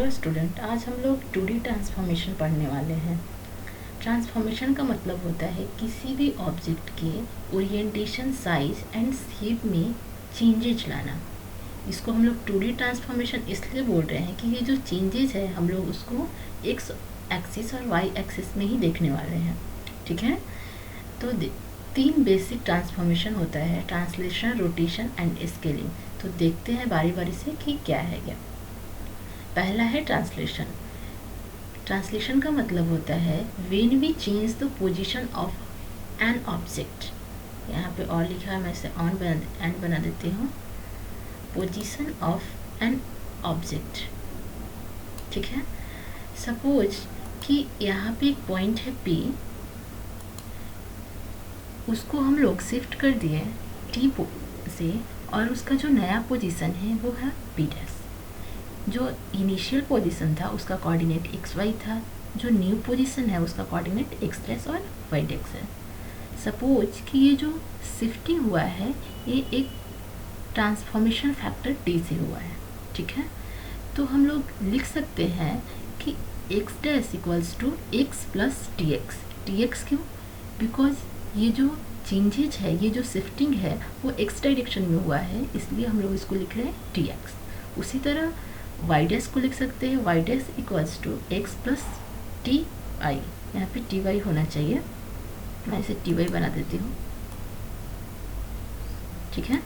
Hello student, आज हम लोग 2D ट्रांसफॉर्मेशन पढ़ने वाले हैं। ट्रांसफॉर्मेशन का मतलब होता है किसी भी ऑब्जेक्ट के ओरिएंटेशन, साइज एंड शेप में चेंजेज लाना। इसको हम लोग 2D ट्रांसफॉर्मेशन इसलिए बोल रहे हैं कि ये जो चेंजेज है हम लोग उसको एक्स एक्सिस और वाई एक्सिस में ही देखने वाले हैं। ठीक है, तो 3 बेसिक ट्रांसफॉर्मेशन होता है: ट्रांसलेशन, रोटेशन एंड स्केलिंग। तो देखते हैं बारी बारी से कि क्या है क्या। पहला है ट्रांसलेशन। ट्रांसलेशन का मतलब होता है when we change the position of an object. यहाँ पे और लिखा है, मैं इसे एंड बना देती हूँ। Position of an object. ठीक है, सपोज कि यहाँ पे एक पॉइंट है P, उसको हम लोग शिफ्ट कर दिए T से, और उसका जो नया पोजीशन है वो है P डैश। जो इनिशियल पोजीशन था उसका कोऑर्डिनेट XY था, जो न्यू पोजीशन है उसका कोऑर्डिनेट X डैश और Y डैश है। सपोज कि ये जो शिफ्टिंग हुआ है ये एक ट्रांसफॉर्मेशन फैक्टर T से हुआ है। ठीक है, तो हम लोग लिख सकते हैं कि X dash equals to X plus TX। TX क्यों? बिकॉज ये जो चेंजेज है, ये जो शिफ्टिंग है वो X डायरेक्शन में हुआ है, इसलिए हम लोग इसको लिख रहे हैं TX। उसी तरह वाई डैश को लिख सकते हैं, y dash equals to x plus t i. यहाँ पे टी वाई होना चाहिए, मैं इसे टी वाई बना देती हूँ। ठीक है,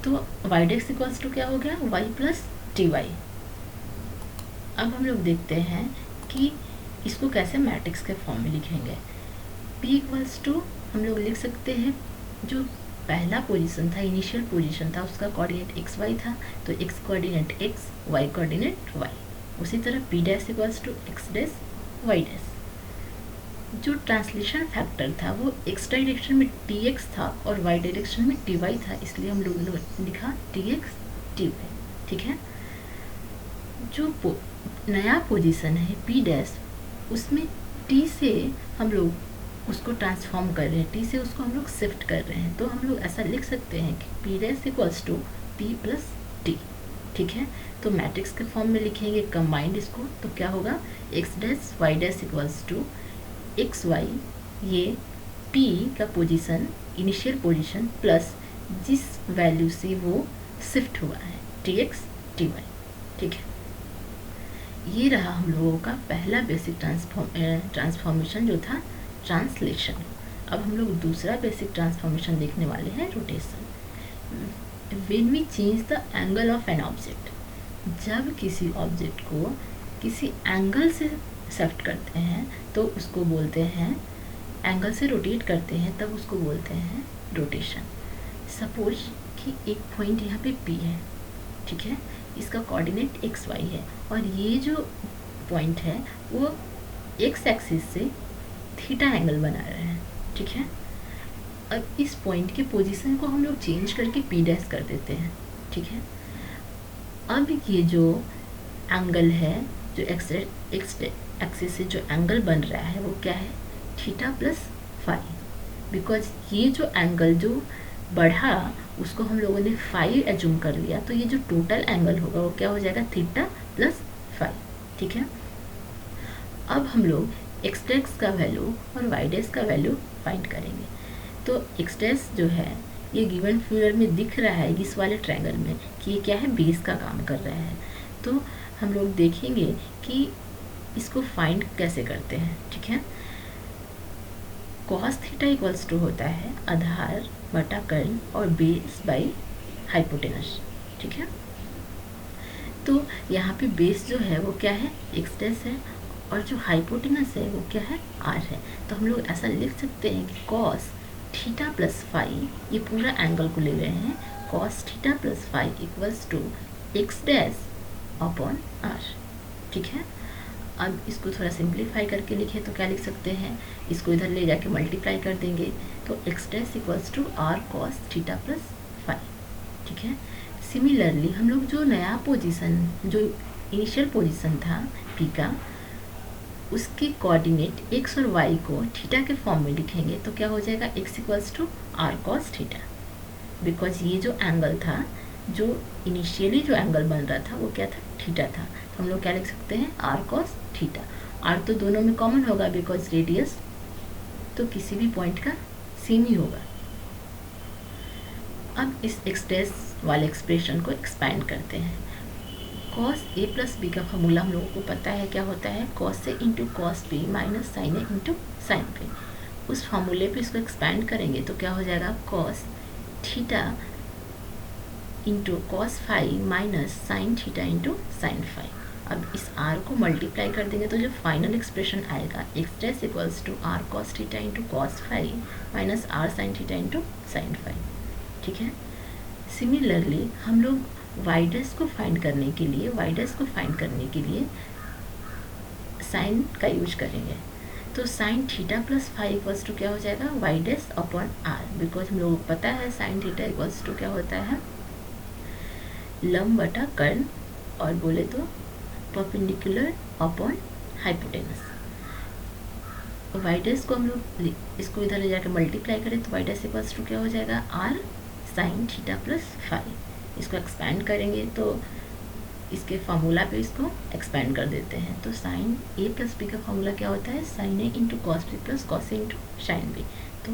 तो वाई डैश इक्वल्स टू क्या हो गया? Y plus t y. अब हम लोग देखते हैं कि इसको कैसे मैट्रिक्स के फॉर्म में लिखेंगे। पी इक्वल्स टू हम लोग लिख सकते हैं, जो पहला पोजीशन था, इनिशियल पोजीशन था, उसका कोऑर्डिनेट एक्स वाई था, तो x coordinate x, y coordinate y. उसी तरह p dash equals to x dash y dash. जो ट्रांसलेशन फैक्टर था वो एक्स डायरेक्शन में टी एक्स था और वाई डायरेक्शन में टी वाई था, इसलिए हम लोग लिखा टी एक्स टी वाई। ठीक है, जो नया पोजीशन है पी डैश, उसमें टी से हम लोग उसको ट्रांसफॉर्म कर रहे हैं, टी से उसको हम लोग शिफ्ट कर रहे हैं, तो हम लोग ऐसा लिख सकते हैं कि p dash equals to p plus t. ठीक है, तो मैट्रिक्स के फॉर्म में लिखेंगे कंबाइंड इसको, तो क्या होगा? X dash y dash equals to x y, ये पी का पोजीशन, इनिशियल पोजीशन, प्लस जिस वैल्यू से वो शिफ्ट हुआ है टी एक्स टी वाई। ठीक है, ये रहा हम लोगों का पहला बेसिक ट्रांसफॉर्मेशन जो था ट्रांसलेशन। अब हम लोग दूसरा बेसिक ट्रांसफॉर्मेशन देखने वाले हैं, rotation. When we change the angle of an object, जब किसी ऑब्जेक्ट को किसी एंगल से शिफ्ट करते हैं तो उसको बोलते हैं, एंगल से रोटेट करते हैं तब उसको बोलते हैं रोटेशन। सपोज कि एक पॉइंट यहाँ पे P है, ठीक है, इसका कोऑर्डिनेट एक्स वाई है, और ये जो पॉइंट है वो एक्स एक्सिस से थीटा एंगल बना रहे हैं। ठीक है, अब इस पॉइंट के पोजीशन को हम लोग चेंज करके पी डैश कर देते हैं। ठीक है, अब ये जो एंगल है, जो एक्स एक्सिस से जो एंगल बन रहा है वो क्या है? Theta plus phi. बिकॉज ये जो एंगल जो बढ़ा उसको हम लोगों ने फाई एज्यूम कर लिया, तो ये जो टोटल एंगल होगा वो क्या हो जाएगा? Theta plus phi. ठीक है, अब हम लोग एक्स डैश का वैल्यू और वाई डैश का वैल्यू फाइंड करेंगे। तो एक्स डैश जो है ये गिवन फिगर में दिख रहा है इस वाले ट्रायंगल में कि ये क्या है? बेस का काम कर रहा है। तो हम लोग देखेंगे कि इसको फाइंड कैसे करते हैं। ठीक है, कॉस थीटा इक्वल्स टू होता है आधार बटा कर्ल और बेस बाई हाइपोटेनस। ठीक है, तो यहाँ पे बेस जो है वो क्या है? एक्स डैश है, और जो हाइपोटेनस है वो क्या है? आर है। तो हम लोग ऐसा लिख सकते हैं कि कॉस थीटा प्लस फाई, ये पूरा एंगल को ले रहे हैं, cos theta plus phi equals to x dash upon r. ठीक है, अब इसको थोड़ा सिंप्लीफाई करके लिखे तो क्या लिख सकते हैं? इसको इधर ले जाके मल्टीप्लाई कर देंगे, तो x dash equals to r cos theta plus phi. ठीक है, सिमिलरली हम लोग जो नया पोजीशन, जो इनिशियल पोजीशन था पी का, उसके कोऑर्डिनेट एक्स और वाई को थीटा के फॉर्म में लिखेंगे, तो क्या हो जाएगा? X equals to r cos theta. Because ये जो एंगल था जो इनिशियली जो एंगल बन रहा था वो क्या था, थीटा था। तो हम लोग क्या लिख सकते हैं, आर कॉस थीटा। आर तो दोनों में कॉमन होगा बिकॉज रेडियस तो किसी भी पॉइंट का सेम ही होगा। अब इस एक्सप्रेस वाले एक्सप्रेशन को एक्सपैंड करते हैं। कॉस ए प्लस बी का फॉर्मूला हम लोगों को पता है क्या होता है, cos A into cos B minus sine A into sine B. उस फॉर्मूले पे इसको एक्सपैंड करेंगे तो क्या हो जाएगा, cos theta into cos phi minus sine theta into sine phi. अब इस आर को मल्टीप्लाई कर देंगे तो जो फाइनल एक्सप्रेशन आएगा, x dash equals to r cos theta into cos phi minus r sine theta into sine phi. ठीक है। सिमिलरली हम लोग वाई डैश को फाइंड करने के लिए साइन का यूज करेंगे। तो sine theta plus phi equals to क्या हो जाएगा, y dash upon r, because हम लोगों को पता है साइन थीटा इक्वल्स टू क्या होता है, लंब बटा कर्ण, और बोले तो perpendicular upon hypotenuse. Y dash को हम लोग इसको इधर ले जाकर मल्टीप्लाई करें तो वाई डैश इक्वल्स टू क्या हो जाएगा, r sine theta plus phi. इसको एक्सपैंड करेंगे तो इसके फार्मूला पे इसको एक्सपैंड कर देते हैं। तो साइन ए प्लस बी का फार्मूला क्या होता है, sine A into cos B plus cos A into sine B. तो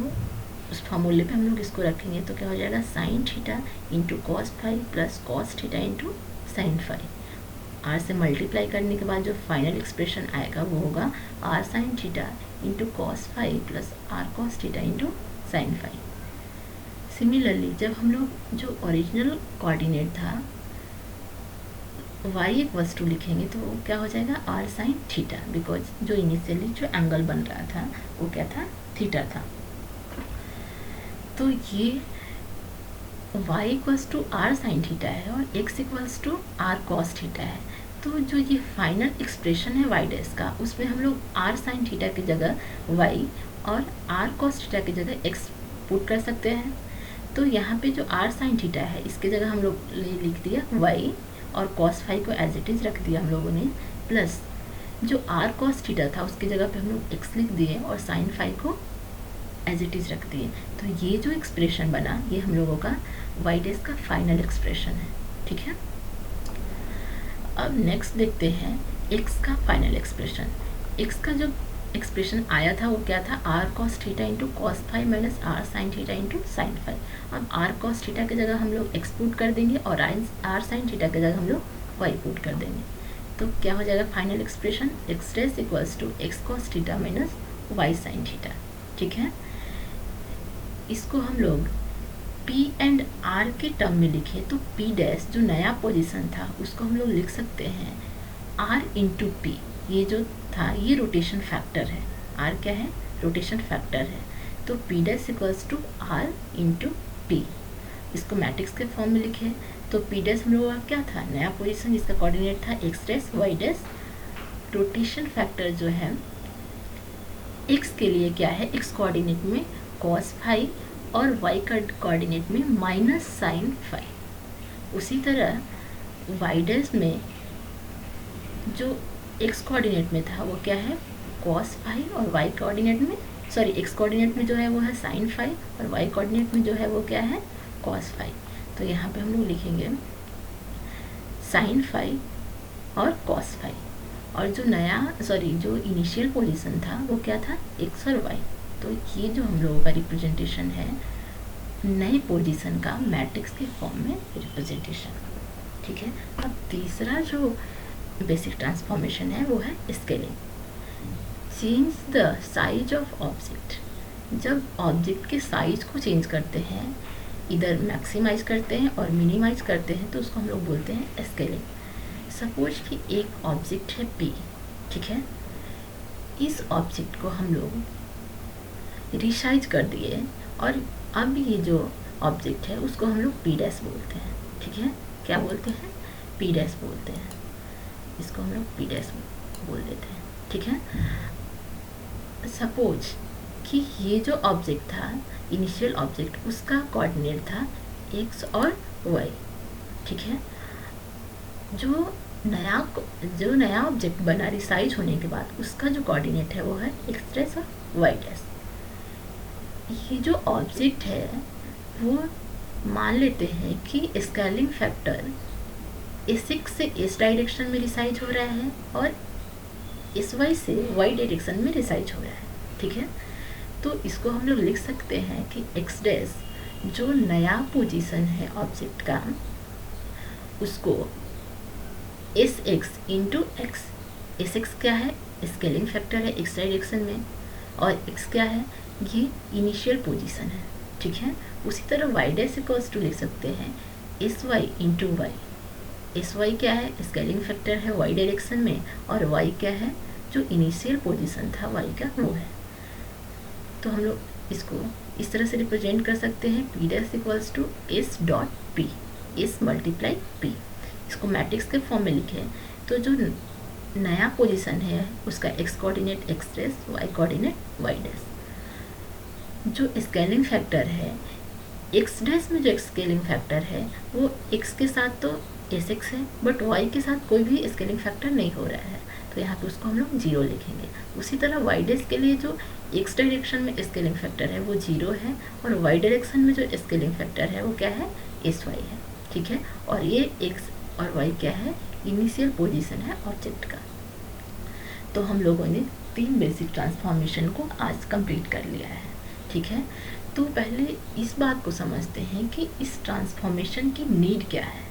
उस फार्मूले पे हम लोग इसको रखेंगे तो क्या हो जाएगा, sine theta into cos phi plus cos theta into sine phi. R से मल्टीप्लाई करने के बाद जो फाइनल एक्सप्रेशन आएगा वो होगा r sine theta into cos phi plus r cos theta into sine phi. Similarly जब हम लोग जो ओरिजिनल कोऑर्डिनेट था y इक्वल्स टू लिखेंगे तो क्या हो जाएगा, आर साइन थीटा, बिकॉज जो इनिशियली जो एंगल बन रहा था वो क्या था, थीटा था। तो ये y equals to r sine theta है और x equals to r cos theta है। तो जो ये फाइनल एक्सप्रेशन है y डैश का, उसमें हम लोग आर साइन थीटा की जगह y और आर कॉस थीटा की जगह x पुट कर सकते हैं। तो यहाँ पे जो आर साइन थीटा है इसके जगह हम लोग लिख दिया y और कॉस फाइव को एज इट इज़ रख दिया हम लोगों ने, प्लस जो आर कॉस थीटा था उसकी जगह पे हम लोग x लिख दिए और साइन फाइव को एज इट इज़ रख दिए। तो ये जो एक्सप्रेशन बना ये हम लोगों का वाई डैश का फाइनल एक्सप्रेशन है। ठीक है। अब नेक्स्ट देखते हैं x का फाइनल एक्सप्रेशन। x का जो एक्सप्रेशन आया था वो क्या था, r cos theta into cos phi minus r sine theta into sine phi. अब आर कॉस थीटा की जगह हम लोग एक्स पुट कर देंगे और आर साइन थीटा की जगह हम लोग वाई पुट कर देंगे। तो क्या हो जाएगा final expression, x dash equals to x cos theta minus y sine theta. ठीक है। इसको हम लोग पी एंड आर के टर्म में लिखे तो पी डैश जो नया पोजिशन था उसको हम लोग लिख सकते हैं आर इंटू पी। ये जो था ये रोटेशन फैक्टर है, आर क्या है, रोटेशन फैक्टर है। तो p dash equals to r into p. इसको मैट्रिक्स के फॉर्म में लिखे तो पी डैश हम लोगों का क्या था, नया पोजीशन जिसका कोऑर्डिनेट था x dash y dash. Rotation factor जो है एक्स के लिए क्या है, एक्स कोऑर्डिनेट में कॉस फाइव और वाई का कोऑर्डिनेट में माइनस साइन फाइव। उसी तरह वाई डैश में जो एक्स कोऑर्डिनेट में था वो क्या है, कॉस फाइव और वाई कोऑर्डिनेट में एक्स कोऑर्डिनेट में जो है वो है साइन फाइव और वाई कोऑर्डिनेट में जो है वो क्या है, कॉस फाइव। तो यहाँ पे हम लोग लिखेंगे साइन फाइव और कॉस फाइव और जो इनिशियल पोजीशन था वो क्या था, एक्स और वाई। तो ये जो हम लोगों का रिप्रेजेंटेशन है नए पोजीशन का मैट्रिक्स के फॉर्म में रिप्रेजेंटेशन। ठीक है। अब तीसरा जो बेसिक ट्रांसफॉर्मेशन है वो है scaling. Change the size of object. जब ऑब्जेक्ट के साइज को चेंज करते हैं, इधर मैक्सिमाइज करते हैं और मिनिमाइज करते हैं, तो उसको हम लोग बोलते हैं स्केलिंग। सपोज कि एक ऑब्जेक्ट है P। ठीक है। इस ऑब्जेक्ट को हम लोग रिसाइज कर दिए और अब ये जो ऑब्जेक्ट है उसको हम लोग P डैश बोलते हैं। ठीक है। क्या बोलते हैं, P डैश बोलते हैं। इसको हम लोग P डैश बोल देते हैं। ठीक है। सपोज कि ये जो ऑब्जेक्ट था इनिशियल ऑब्जेक्ट उसका कोऑर्डिनेट था x और y। ठीक है। जो नया ऑब्जेक्ट बना रिसाइज होने के बाद उसका जो कोऑर्डिनेट है वो है x डैश और y डैश। ये जो ऑब्जेक्ट है वो मान लेते हैं कि स्केलिंग फैक्टर S6 से S डायरेक्शन में रिसाइज हो रहा है और SY से Y डायरेक्शन में रिसाइज हो रहा है, ठीक है। तो इसको हम लोग लिख सकते हैं कि x डैश जो नया पोजीशन है ऑब्जेक्ट का, उसको SX इंटू एक्स, SX क्या है, स्केलिंग फैक्टर है x डायरेक्शन में, और x क्या है, ये इनिशियल पोजीशन है, ठीक है। उसी तरह y डैश इक्वल्स टू लिख सकते हैं SY इंटू वाई। SY क्या है, स्केलिंग फैक्टर है y डायरेक्शन में, और y क्या है, जो इनिशियल पोजीशन था y का वो है। तो हम लोग इसको इस तरह से रिप्रेजेंट कर सकते हैं P dash equals to S dot P, S multiply P। इसको मैट्रिक्स के फॉर्म में लिखें तो जो नया पोजीशन है उसका x coordinate x dash, y coordinate y dash. जो स्केलिंग फैक्टर है x डैश में, जो स्केलिंग फैक्टर है वो x के साथ तो SX है, बट y के साथ कोई भी स्केलिंग फैक्टर नहीं हो रहा है, तो यहाँ पे उसको हम लोग 0 लिखेंगे। उसी तरह y डैश के लिए जो x डायरेक्शन में स्केलिंग फैक्टर है वो 0 है, और y डायरेक्शन में जो स्केलिंग फैक्टर है वो क्या है, SY है, ठीक है। और ये x और y क्या है, इनिशियल पोजीशन है ऑब्जेक्ट का। तो हम लोगों ने 3 बेसिक ट्रांसफॉर्मेशन को आज कंप्लीट कर लिया है, ठीक है। तो पहले इस बात को समझते हैं कि इस ट्रांसफॉर्मेशन की नीड क्या है।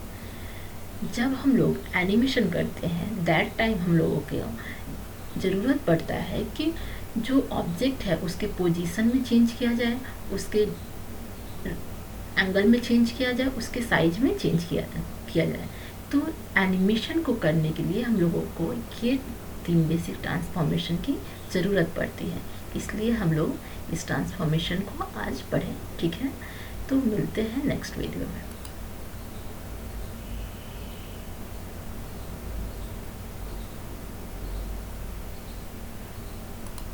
जब हम लोग एनिमेशन करते हैं दैट टाइम हम लोगों को ज़रूरत पड़ता है कि जो ऑब्जेक्ट है उसके पोजीशन में चेंज किया जाए, उसके एंगल में चेंज किया जाए, उसके साइज में चेंज किया जाए। तो एनिमेशन को करने के लिए हम लोगों को ये 3 बेसिक ट्रांसफॉर्मेशन की ज़रूरत पड़ती है, इसलिए हम लोग इस ट्रांसफॉर्मेशन को आज पढ़ें, ठीक है। तो मिलते हैं नेक्स्ट वीडियो में।